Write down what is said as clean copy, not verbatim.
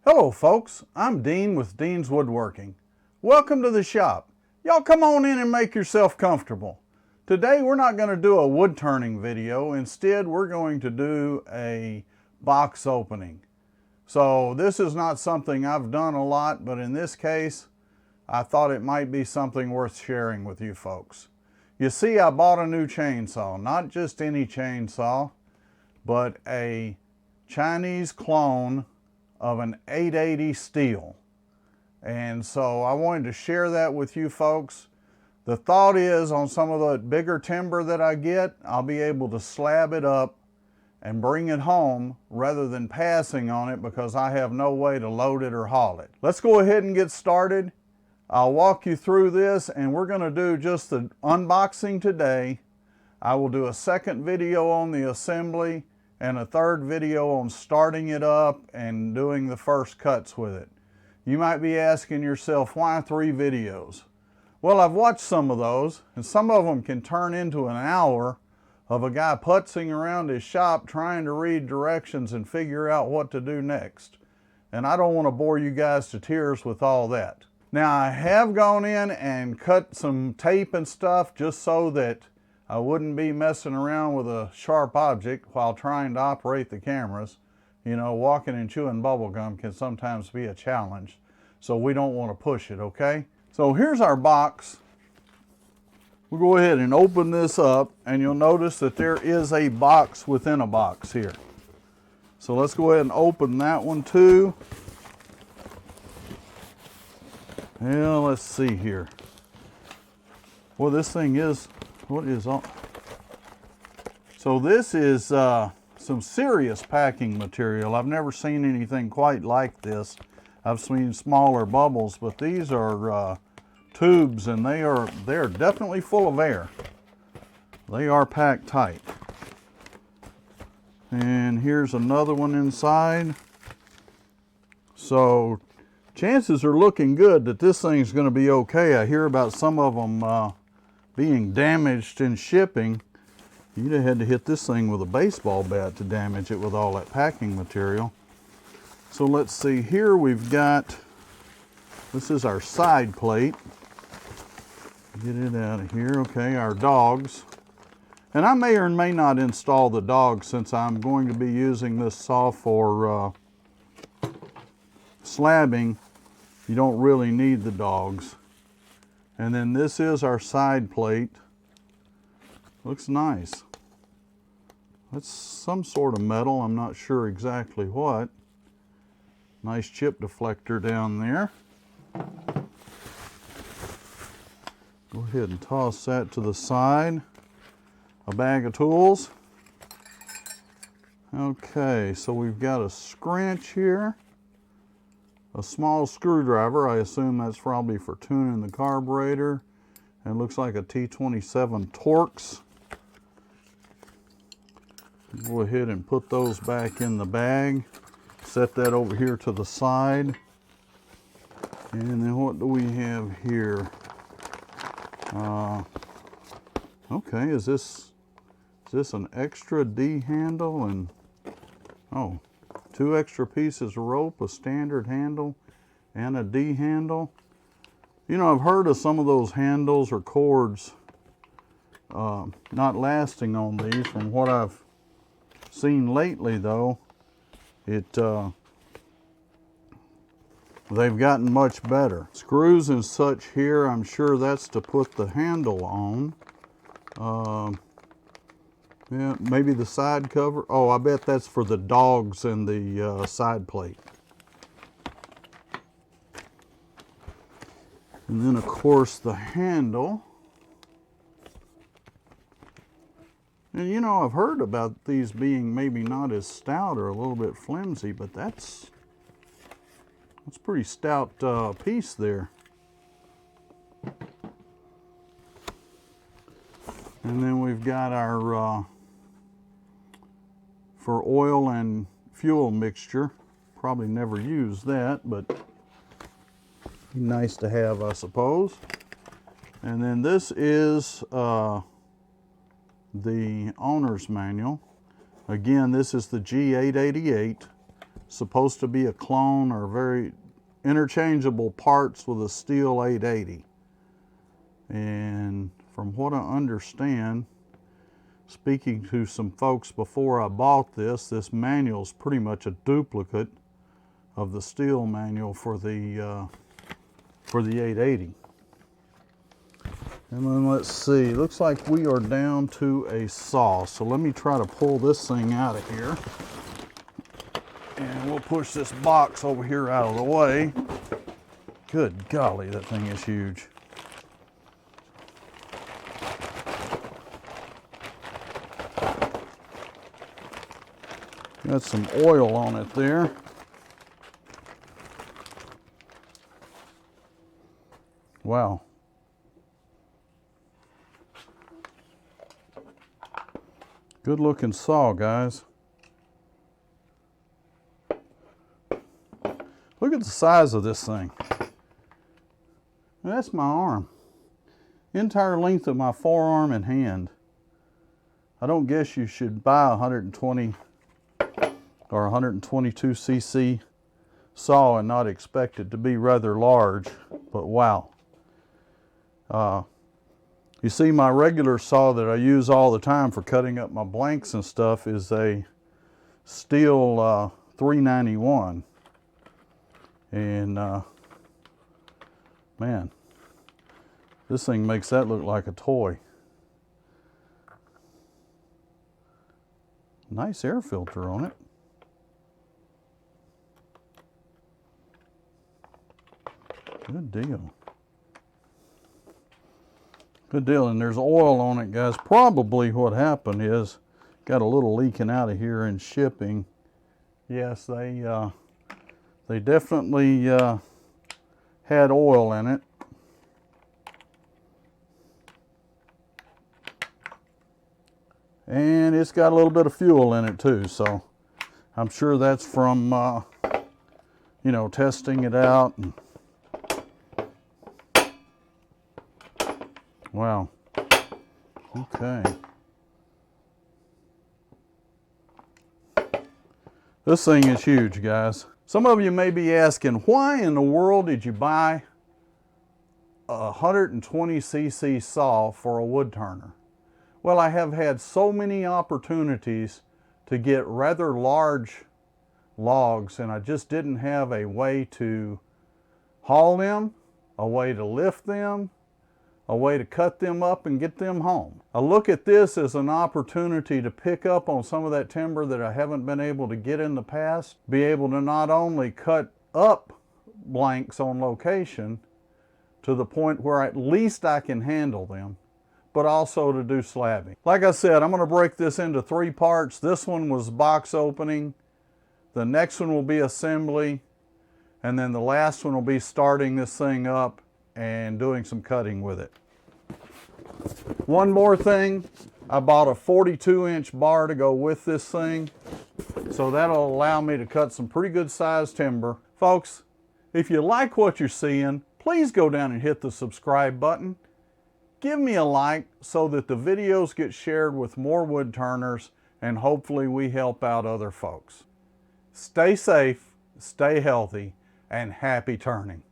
Hello folks, I'm Dean with Dean's Woodworking. Welcome to the shop. Y'all come on in and make yourself comfortable. Today we're not going to do a wood turning video. Instead we're going to do a box opening. So this is not something I've done a lot, but in this case I thought it might be something worth sharing with you folks. You see, I bought a new chainsaw, not just any chainsaw, but a Chinese clone of an 880 steel. And so I wanted to share that with you folks. The thought is, on some of the bigger timber that I get, I'll be able to slab it up and bring it home rather than passing on it because I have no way to load it or haul it. Let's go ahead and get started. I'll walk you through this, and we're going to do just the unboxing today. I will do a second video on the assembly and a third video on starting it up and doing the first cuts with it. You might be asking yourself, why 3 videos? Well, I've watched some of those, and some of them can turn into an hour of a guy putzing around his shop trying to read directions and figure out what to do next. And I don't want to bore you guys to tears with all that. Now, I have gone in and cut some tape and stuff just so that I wouldn't be messing around with a sharp object while trying to operate the cameras. You know, walking and chewing bubble gum can sometimes be a challenge, so we don't want to push it, okay? So here's our box. We'll go ahead and open this up, and you'll notice that there is a box within a box here. So let's go ahead and open that one too. Well, let's see here. Well, this thing is, what is on? So this is some serious packing material. I've never seen anything quite like this. I've seen smaller bubbles, but these are tubes, and they are definitely full of air. They are packed tight. And here's another one inside. So chances are looking good that this thing's going to be okay. I hear about some of them being damaged in shipping. You'd have had to hit this thing with a baseball bat to damage it with all that packing material. So let's see, here we've got, this is our side plate. Get it out of here. Okay, our dogs. And I may or may not install the dogs since I'm going to be using this saw for slabbing. You don't really need the dogs. And then this is our side plate. Looks nice. That's some sort of metal, I'm not sure exactly what. Nice chip deflector down there. Go ahead and toss that to the side. A bag of tools. Okay, so we've got a scrunch here. A small screwdriver, I assume that's probably for tuning the carburetor. And it looks like a T27 Torx. Go ahead and put those back in the bag. Set that over here to the side. And then what do we have here? Okay, is this an extra D handle? And oh, 2 extra pieces of rope, a standard handle, and a D handle. You know, I've heard of some of those handles or cords not lasting on these. From what I've seen lately, though, they've gotten much better. Screws and such here, I'm sure that's to put the handle on. Yeah, maybe the side cover. Oh, I bet that's for the dogs and the side plate. And then, of course, the handle. And you know, I've heard about these being maybe not as stout or a little bit flimsy, but that's pretty stout piece there. And then we've got our for oil and fuel mixture. Probably never use that, but nice to have, I suppose. And then this is the owner's manual. Again, this is the G888. supposed to be a clone or very interchangeable parts with a steel 880. And from what I understand, speaking to some folks before I bought this, this manual is pretty much a duplicate of the steel manual for the 880. And then let's see, looks like we are down to a saw. So let me try to pull this thing out of here. And we'll push this box over here out of the way. Good golly, that thing is huge. Got some oil on it there. Wow. Good looking saw, guys. Look at the size of this thing. That's my arm. Entire length of my forearm and hand. I don't guess you should buy a 120 or 122cc saw and not expect it to be rather large, but wow. You see, my regular saw that I use all the time for cutting up my blanks and stuff is a steel 391. And man, this thing makes that look like a toy. Nice air filter on it. Good deal. Good deal, and there's oil on it, guys. Probably what happened is, got a little leaking out of here in shipping. Yes, they definitely had oil in it. And it's got a little bit of fuel in it too, so I'm sure that's from, you know, testing it out. And wow. Okay. This thing is huge, guys. Some of you may be asking, why in the world did you buy a 120cc saw for a wood turner? Well, I have had so many opportunities to get rather large logs, and I just didn't have a way to haul them, a way to lift them, a way to cut them up and get them home. I look at this as an opportunity to pick up on some of that timber that I haven't been able to get in the past, be able to not only cut up blanks on location to the point where at least I can handle them, but also to do slabbing. Like I said, I'm going to break this into 3 parts. This one was box opening, the next one will be assembly, and then the last one will be starting this thing up and doing some cutting with it. One more thing, I bought a 42-inch bar to go with this thing, so that'll allow me to cut some pretty good sized timber. Folks, if you like what you're seeing, please go down and hit the subscribe button. Give me a like so that the videos get shared with more wood turners, and hopefully we help out other folks. Stay safe, stay healthy, and happy turning.